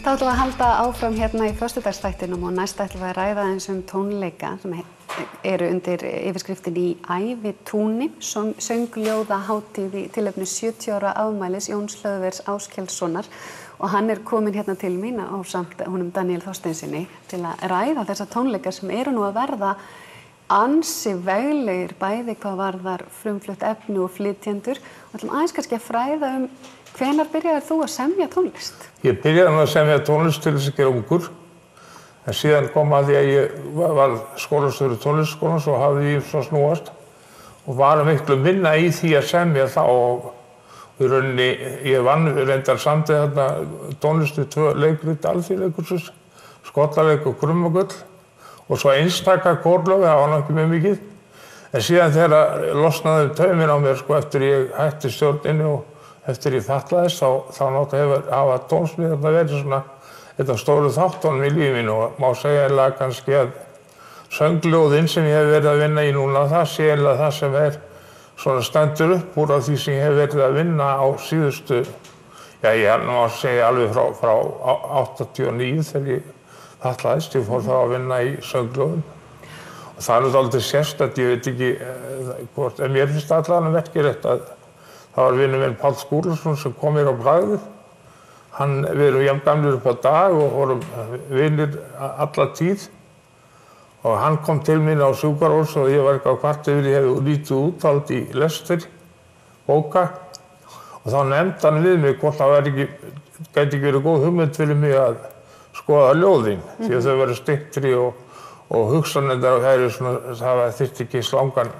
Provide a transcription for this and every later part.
Þá ætlum við að halda áfram hérna í föstudagsþættinum og næst ætlum við að ræða eins tónleika sem eru undir yfirskriftinni Í ævitúni, söngljóðahátíð í tilefni 70 ára afmælis Jóns Hlöðvers Áskelssonar og hann kominn hérna til mín ásamt honum Daníel Þorsteinsyni til að ræða þessa tónleika sem eru nú að verða ansi veglegir bæði hvað varðar frumflutt efni og flytjendur og ætlum aðeins kannski að fræða hvenær byrjaðir þú að semja tónlist? Ég byrjaði að semja tónlist til þess að gera ungur, en síðan kom að því að ég var skólastjóri tónlistskólans og hafði ýmsum snúast og var miklu minna í því að semja þá og í rauninni ég vann reyndar samtið þarna tónlist við 2 leikrit Alþýðuleikhússins, Skollaleik og Krummagull og svo einstaka kórlög, það var ekki mjög mikið, en síðan þegar losnaði tauminn á mér eftir ég hætti stjórninni og eftir ég fatlaðist, þá náttúrulega hafa tónsmíðarnar verið svona þetta stóru þáttunum í lífi mínu og má segja eiginlega kannski að söngljóðin sem ég hef verið að vinna í núna, það sé eiginlega það sem svona stendur upp úr af því sem ég hef verið að vinna á síðustu, já ég má segja alveg frá 89 þegar ég fatlaðist, ég fór þá að vinna í söngljóðum. Og það dálítið sérstakt, ég veit ekki hvort, en mér finnst allan merkilegt að það var vinur minn Páll Skúlason sem kom hér á bragðið. Við erum jafn gamlir upp á dag og vorum vinir alla tíð. Og hann kom til mín á sjúkrahús og ég var eitthvað kvart yfir ég hefði lítið úthald í lestur, bóka. Og þá nefndi hann við mig hvort það gæti ekki verið góð hugmynd fyrir mig að skoða ljóðin. Því að þau verið styttri og hugsanirnar það þyrfti ekki slangan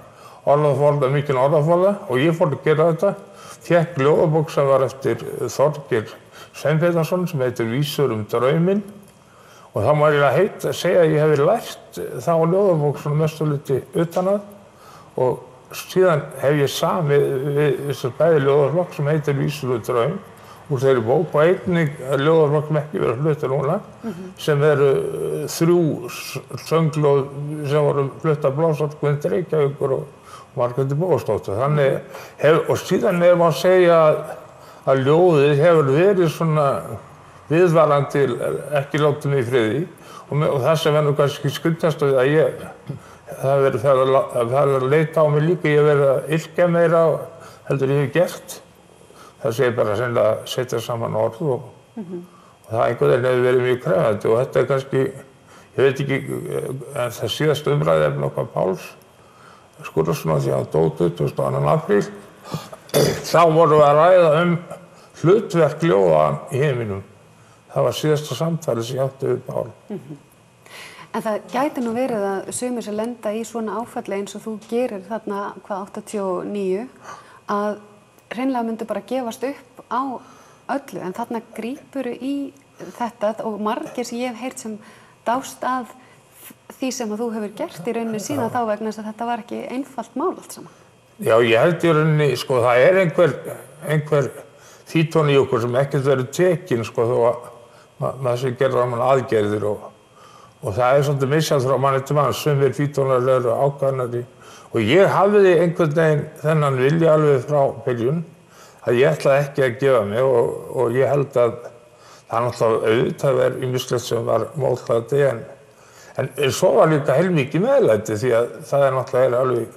orðaforða, mikinn orðaforða og ég fór að gera þetta. Fékk ljóðabók sem var eftir Þorgeir Sveinbjarnarson sem heitir Vísur drauminn og þá má ég segja að ég hef lært þá ljóðabók svona mestu hluti utan að og síðan hef ég samið við þessar bæði ljóðaflokk sem heitir Vísur draum úr þeirri bók og einnig ljóðaflokk sem ekki verið hluti núna sem eru 3 söngljóð sem voru flutt af Blásárskvönd Reykjavíkur og Margréti Bóasdóttur. Og síðan má segja að ljóðið hefur verið svona viðvarandi ekki látið mig í friði og það sem nú kannski skuldast við að það verið að leita á mig líka, ég verið að yrkja meira heldur ég hef gert. Það sé bara sennilega að setja saman orð og það einhvern veginn hefur verið mjög krefjandi og þetta kannski, ég veit ekki, en það síðast umræði okkar Páls Skúlason því að hann dó 22. apríl. Þá vorum við að ræða hlutverk ljóða í heiminum. Það var síðasta samtali sem ég átti við Pál. En það gæti nú verið að sumir sem lenda í svona áfalli eins og þú gerir þarna 89 að hreinlega myndi bara gefast upp á öllu en þarna grípuru í þetta og margir sem ég hef heyrt sem dást að því sem að þú hefur gert í rauninni síðan þá vegna þess að þetta var ekki einfalt mál allt saman. Já, ég held í rauninni, það einhver fítón í okkur sem ekkert verið tekin, þó að maður sé gerður á mann aðgerðir og það svolítið misjafnt frá manni til mann, sumir fítónar eru ákvæðnari og ég hafði einhvern veginn þennan vilja alveg frá byrjun að ég ætlaði ekki að gefa mig og ég held að það náttúrulega auðvitað verið ýmislegt sem var mótlæti en svo var líka heilmikið meðlæti því að það náttúrulega alveg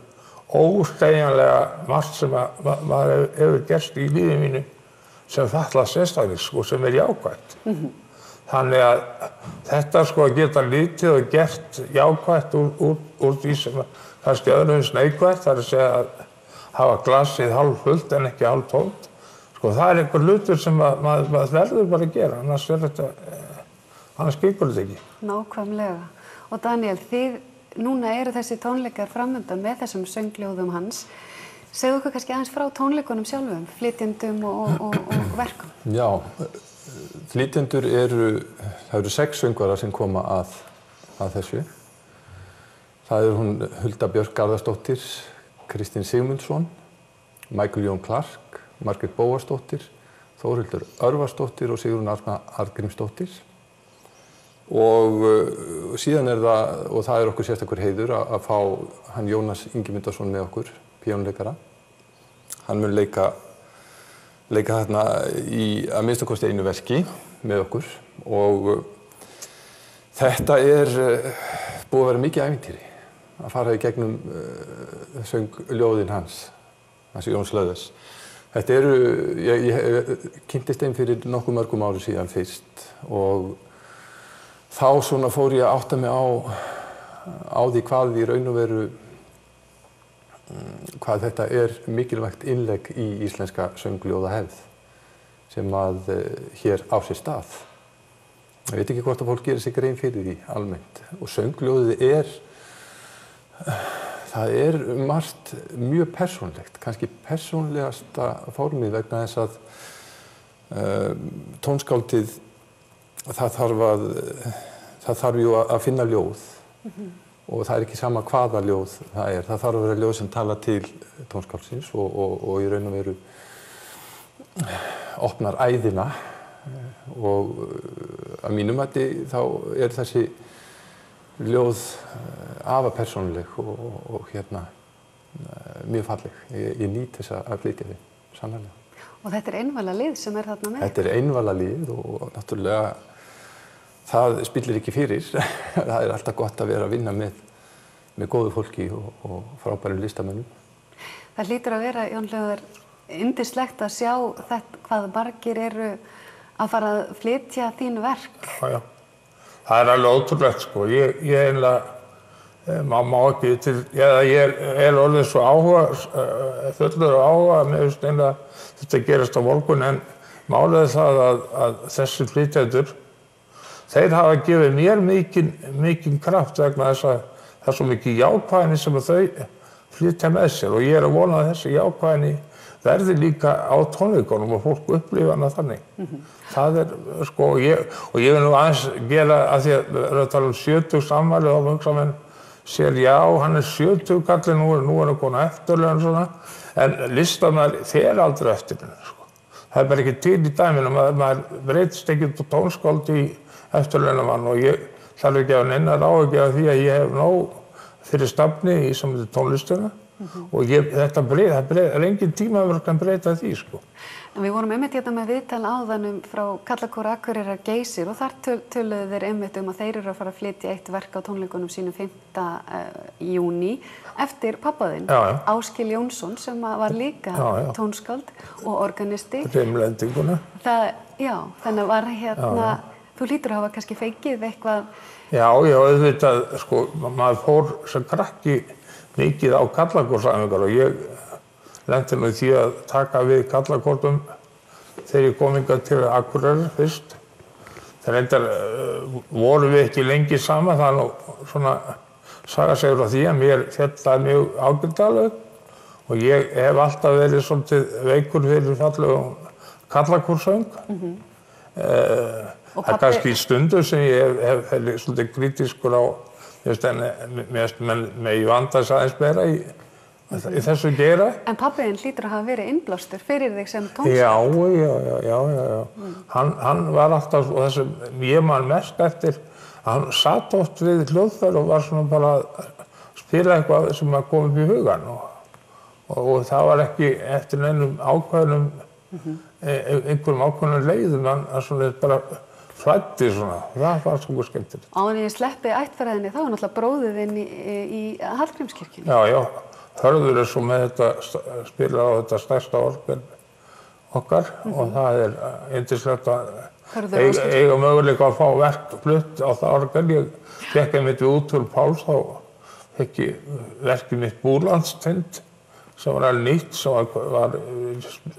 óstegjanlega margt sem maður hefur gerst í lífi mínu sem fatlast einstaklis og sem jákvætt. Þannig að þetta að geta litið og gert jákvætt úr því sem kannski öðrum neikvætt, það að segja að hafa glasið hálf fullt en ekki hálf tómt. Það einhver hlutur sem maður verður bara að gera, annars gengur þetta ekki. Nákvæmlega. Og Daníel, núna eru þessi tónleikar framöndan með þessum söngljóðum hans. Segðu okkur kannski aðeins frá tónleikunum sjálfum, flytjendum og verkum. Já, flytjendur það eru 6 söngvarar sem koma að þessu. Það hún Hulda Björk Garðarsdóttir, Kristinn Sigmundsson, Michael Jón Clark, Margrét Bóasdóttir, Þórhildur Örvarsdóttir og Sigrún Arngrímsdóttir. Og síðan og það okkur sérstakur heiður að fá hann Jónas Ingimundarson með okkur, píanóleikara. Hann mun leika leika þarna í að minnsta kosti einu verki með okkur og þetta búið að vera mikið ævintýri að fara í gegnum söngljóðin hans Jóns Löðers. Þetta ég kynntist þeim fyrir nokkuð mörgum árum síðan fyrst og þá svona fór ég að átta mig á því hvað í raun og veru hvað þetta mikilvægt innlegg í íslenska söngljóðahefð sem að hér á sér stað. Ég veit ekki hvort að fólk gerir sig grein fyrir því almennt og söngljóðið það margt mjög persónlegt, kannski persónlegasta formið vegna þess að tónskáldið það þarf jú að finna ljóð og það ekki sama hvaða ljóð það þarf að vera ljóð sem tala til tónskáldsins og í raun og veru opnar æðina og að mínum mati þá þessi ljóð afar persónuleg og mjög falleg. Ég nýt þess að flytja því, sannarlega. Og þetta einvala lið sem þarna með? Þetta einvala lið og náttúrulega það spillir ekki fyrir. Það alltaf gott að vera að vinna með góðu fólki og frábærum listamönnum. Það hlýtur að vera, Jón Hlöður, yndislegt að sjá hvað margir eru að fara að flytja þín verk. Já. Það alveg ótrúlegt sko. Ég einlega má ekki til, ég orðið svo fullur áhuga, mér finnst einlega þetta gerast á morgun en málið það að þessi flytjendur, þeir hafa gefið mér mikinn kraft vegna þess að það svo mikið jákvæðni sem þau flytja með sér og ég að vona að þessi jákvæðni verði líka á tónleikunum og fólk upplifa hana þannig. Það sko, og ég vil nú aðeins gera að því að við erum að tala 70 afmæli og hugsa menn sér já, hann 70 kallinn, nú hann konar eftirlaun svona, en listamaður fer aldrei eftir henni sko. Það bara ekki til í dæminu, maður breytist ekki tónskáld í eftirlaunamann og ég þarf ekki að neinar áhyggjur af því að ég hef nóg fyrir stafni í samvætti tónlistina og það engin tíma að breyta því sko. En við vorum einmitt hérna með viðtal áðan frá Karlakór Akureyrar Geysir og þar töluðu þeir einmitt að þeir eru að fara að flytja eitt verk á tónleikunum sínum 5. júní eftir pabba þinn, Áskil Jónsson sem var líka tónskáld og organisti. Rimlendinguna. Þannig var þú hlýtur að hafa kannski fengið eitthvað. Já, auðvitað, sko, maður fór sem krakki mikið á Karlakórsæfingar og ég lenti nú í því að taka við Karlakórnum þegar ég kom hingað til Akureyrar fyrst. Það reyndar vorum við ekki lengi saman, það nú svona saga segir frá því að mér fjallaði mjög ágætlega og ég hef alltaf verið svolítið veikur fyrir fallegum Karlakórsöng. Það kannski stundu sem ég hef verið svolítið kritískur á með í vandans aðeins meira í þessu gera. En pabbiðinn hlýtur að hafa verið innblástur fyrir þig sem tónskáld. Já. Hann var alltaf, og það sem ég man mest eftir, hann satt oft við hljóðfæri og var svona bara að spila eitthvað sem kom upp í hugann og það var ekki eftir neinum ákveðnum, einhverjum ákveðnum leiðum, hann svona bara flæddi svona, það var svona skemmtilegt. Áður en ég sleppi ættfræðinni, þá var náttúrulega bróðir þinn í Hallgrímskirkjunni. Já. Hörður svo með spilar á þetta stærsta orgel okkar og það yndislegt að eiga möguleika að fá verk flutt á það orgel. Ég fékk einmitt við útúr Páls, þá fékk ég verkið mitt Búlandstind sem var alveg nýtt, sem var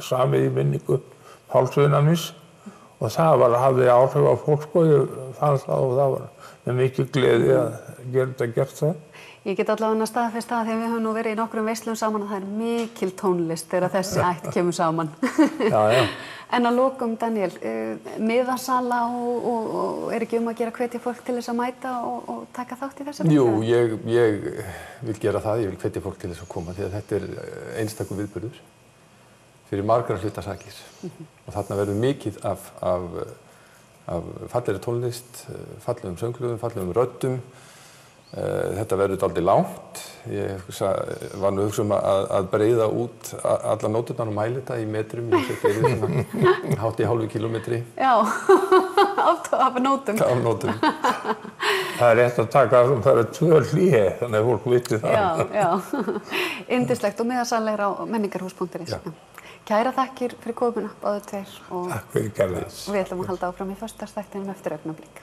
samið í minningu Pálsvinar míns. Og það hafði áhrif á fólk og ég fann það og það var með mikið gleði að gert það. Ég get allavega staðfest það þegar við höfum nú verið í nokkrum veislum saman að það mikil tónlist þegar þessi ætt kemur saman. Já. En að lokum, Daniel, miðasala og ekki að gera hvetja fólk til þess að mæta og taka þátt í þessu? Jú, ég vil gera það, ég vil hvetja fólk til þess að koma því að þetta einstakur viðburður fyrir margar hlutasakir og þarna verður mikið af fallegri tónlist, fallegum sönglögum, fallegum röddum Þetta verður dálítið langt. Ég var nú hugsa að breiða út alla nóturnar og mæla þetta í metrum. Ég seti yfir svona hátt í hálfu kílómetri. Já, af nótum. Af nótum. Það er rétt að taka það eru 2 hlýhe, þannig að fólk viti það. Já. Yndislegt og miðasannlegur á menningarhús.is. Kæra þakkir fyrir komuna, báðir tveir. Takk fyrir kærlega. Við ætlum að halda áfram í föstudagsþættinum eftir augnablik.